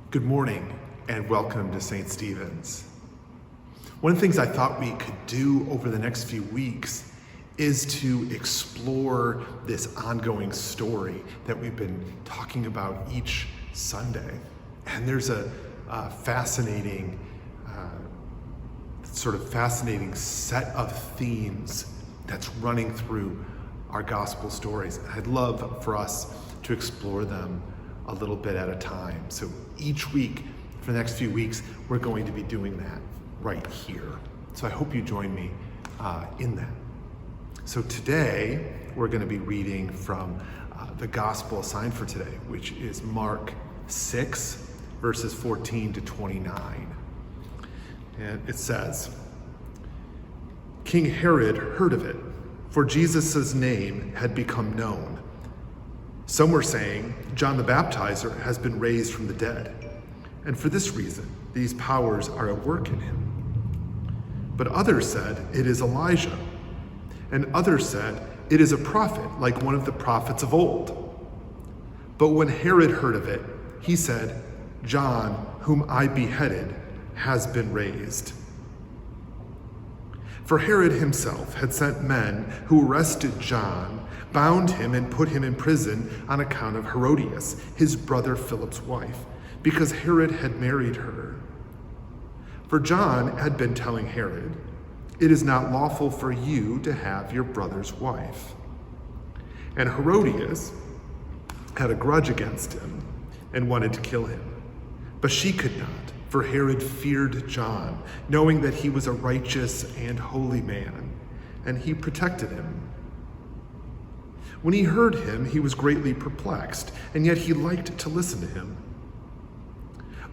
Good morning and welcome to St. Stephen's. One of the things I thought we could do over the next few weeks is to explore this ongoing story that we've been talking about each Sunday. And there's a fascinating set of themes that's running through our gospel stories. I'd love for us to explore them a little bit at a time. So each week, for the next few weeks, we're going to be doing that right here. So I hope you join me in that. So today, we're going to be reading from the gospel assigned for today, which is Mark 6, verses 14 to 29. And it says, King Herod heard of it, for Jesus' name had become known. Some were saying, John the Baptizer has been raised from the dead, and for this reason, these powers are at work in him. But others said, it is Elijah. And others said, it is a prophet, like one of the prophets of old. But when Herod heard of it, he said, John, whom I beheaded, has been raised. For Herod himself had sent men who arrested John, bound him and put him in prison on account of Herodias, his brother Philip's wife, because Herod had married her. For John had been telling Herod, it is not lawful for you to have your brother's wife. And Herodias had a grudge against him and wanted to kill him. But she could not, for Herod feared John, knowing that he was a righteous and holy man, and he protected him. When he heard him, he was greatly perplexed, and yet he liked to listen to him.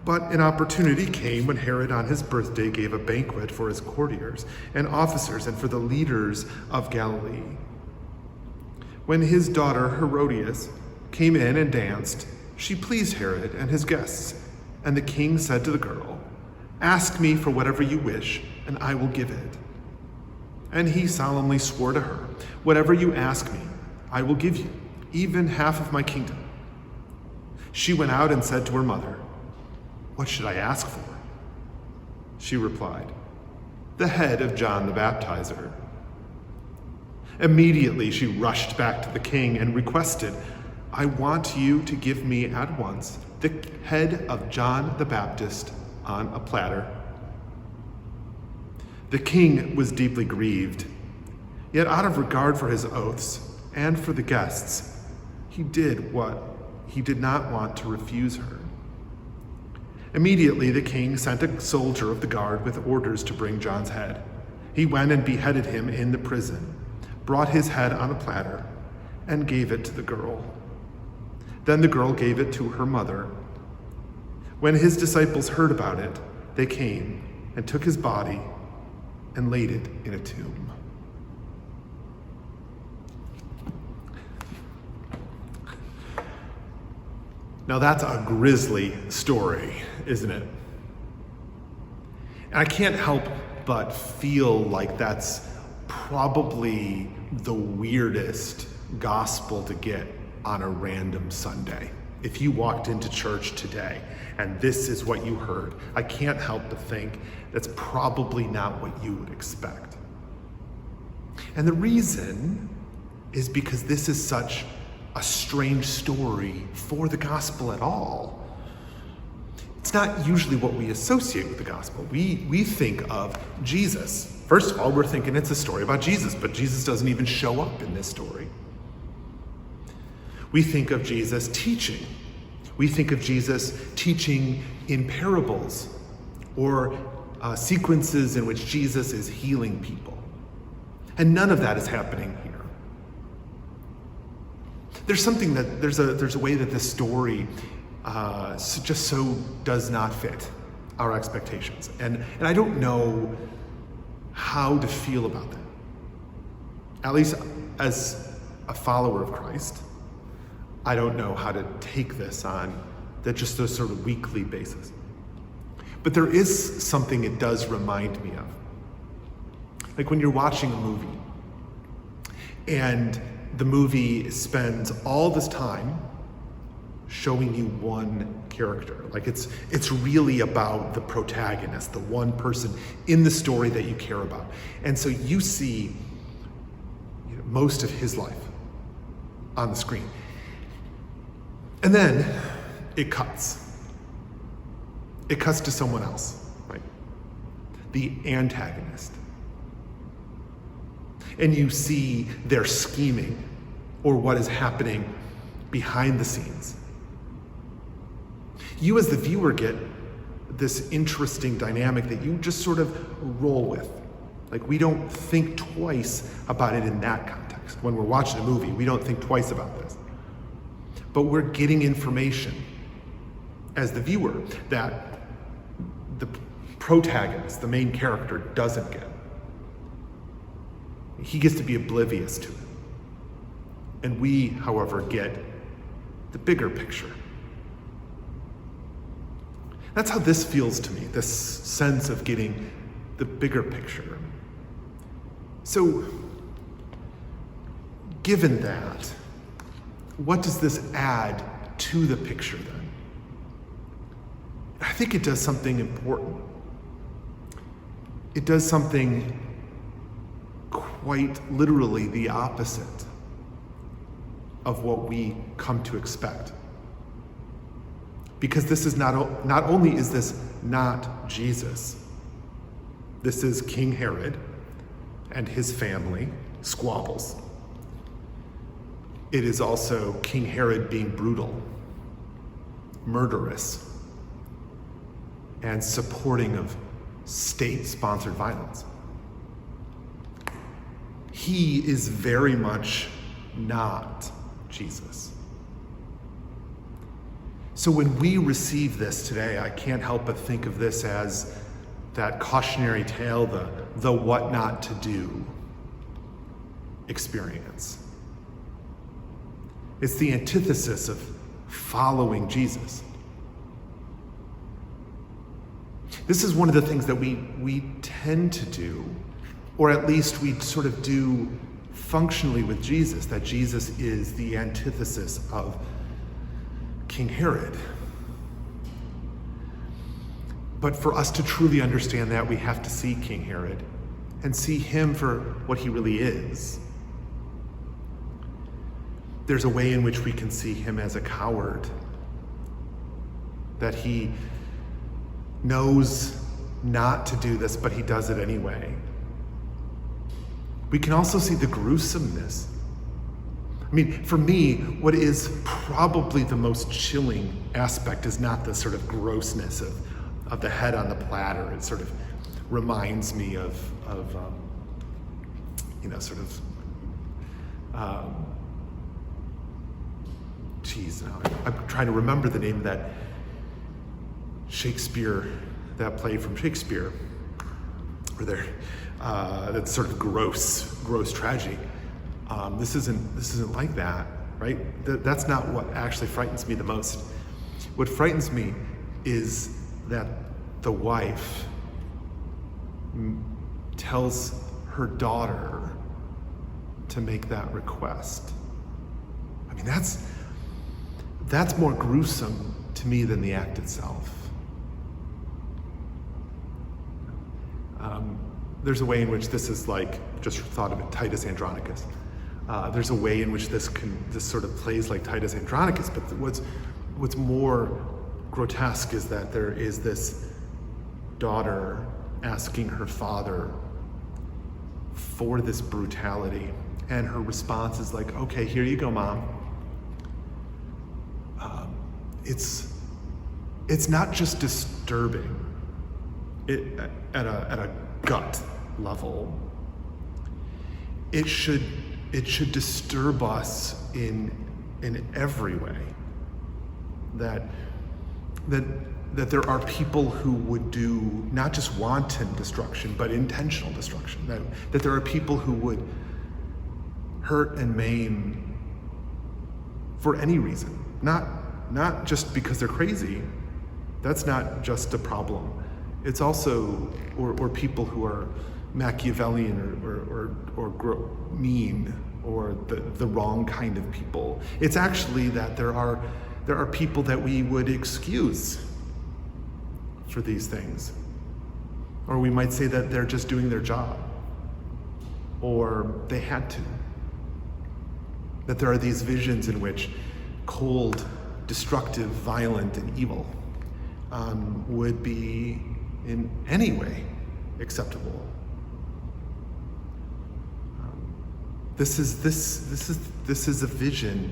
But an opportunity came when Herod on his birthday gave a banquet for his courtiers and officers and for the leaders of Galilee. When his daughter Herodias came in and danced, she pleased Herod and his guests, and the king said to the girl, ask me for whatever you wish, and I will give it. And he solemnly swore to her, whatever you ask me, I will give you, even half of my kingdom. She went out and said to her mother, what should I ask for? She replied, the head of John the Baptizer. Immediately she rushed back to the king and requested, I want you to give me at once the head of John the Baptist on a platter. The king was deeply grieved, yet out of regard for his oaths and for the guests, he did what he did not want to refuse her. Immediately the king sent a soldier of the guard with orders to bring John's head. He went and beheaded him in the prison, brought his head on a platter, and gave it to the girl. Then the girl gave it to her mother. When his disciples heard about it, they came and took his body and laid it in a tomb. Now that's a grisly story, isn't it? And I can't help but feel like that's probably the weirdest gospel to get on a random Sunday. If you walked into church today and this is what you heard, I can't help but think that's probably not what you would expect. And the reason is because this is such a strange story for the gospel at all. It's not usually what we associate with the gospel. We think of Jesus. First of all, we're thinking it's a story about Jesus, but Jesus doesn't even show up in this story. We think of Jesus teaching. We think of Jesus teaching in parables or sequences in which Jesus is healing people. And none of that is happening here. There's a way that this story just so does not fit our expectations. And I don't know how to feel about that. At least as a follower of Christ, I don't know how to take this on just a sort of weekly basis. But there is something it does remind me of. Like when you're watching a movie and the movie spends all this time showing you one character. Like it's really about the protagonist, the one person in the story that you care about. And so you see most of his life on the screen. And then it cuts. It cuts to someone else, right? The antagonist. And you see their scheming or what is happening behind the scenes. You as the viewer get this interesting dynamic that you just sort of roll with. Like, we don't think twice about it in that context. When we're watching a movie, we don't think twice about this. But we're getting information as the viewer that the protagonist, the main character, doesn't get. He gets to be oblivious to it. And we, however, get the bigger picture. That's how this feels to me, this sense of getting the bigger picture. So, given that, what does this add to the picture then? I think it does something important. It does something quite literally the opposite of what we come to expect. Because this is not only is this not Jesus, this is King Herod and his family squabbles. It is also King Herod being brutal, murderous, and supporting of state-sponsored violence. He is very much not Jesus. So when we receive this today, I can't help but think of this as that cautionary tale, the what not to do experience. It's the antithesis of following Jesus. This is one of the things that we tend to do, or at least we sort of do functionally with Jesus, that Jesus is the antithesis of King Herod. But for us to truly understand that, we have to see King Herod and see him for what he really is. There's a way in which we can see him as a coward, that he knows not to do this, but he does it anyway. We can also see the gruesomeness. I mean, for me, what is probably the most chilling aspect is not the sort of grossness of the head on the platter. It sort of reminds me of now I'm trying to remember the name of that Shakespeare, that play from Shakespeare, where that's sort of gross tragedy. This isn't like that, right? That's not what actually frightens me the most. What frightens me is that the wife tells her daughter to make that request. I mean, that's more gruesome to me than the act itself. There's a way in which this is like, just thought of it, Titus Andronicus. There's a way in which this sort of plays like Titus Andronicus, but what's more grotesque is that there is this daughter asking her father for this brutality, and her response is like, okay, here you go, Mom. It's not just disturbing at a gut level. It should disturb us in every way. That there are people who would do not just wanton destruction, but intentional destruction. That there are people who would hurt and maim for any reason, not just because they're crazy. That's not just a problem. It's also, or people who are Machiavellian or mean, or the wrong kind of people. It's actually that there are There are people that we would excuse for these things. Or we might say that they're just doing their job, or they had to. That there are these visions in which cold, destructive, violent, and evil would be in any way acceptable. This is a vision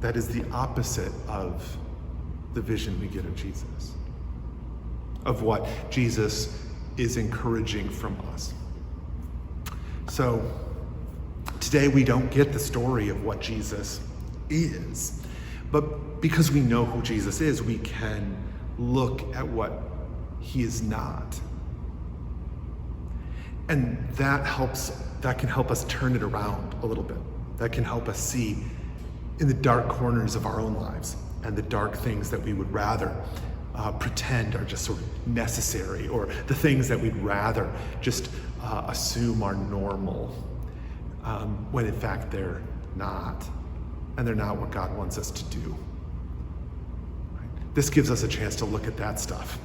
that is the opposite of the vision we get of Jesus, of what Jesus is encouraging from us. So today we don't get the story of what Jesus is, but because we know who Jesus is, we can look at what he is not. And that can help us turn it around a little bit. That can help us see in the dark corners of our own lives and the dark things that we would rather pretend are just sort of necessary, or the things that we'd rather just assume are normal, when in fact they're not, and they're not what God wants us to do. Right? This gives us a chance to look at that stuff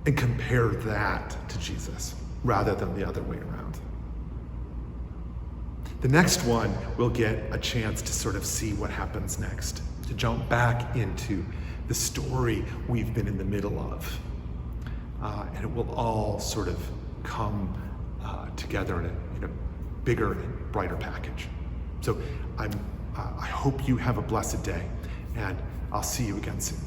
and compare that to Jesus rather than the other way around. The next one, we'll get a chance to sort of see what happens next, to jump back into the story we've been in the middle of. And it will all sort of come together in a bigger and brighter package. So I hope you have a blessed day, and I'll see you again soon.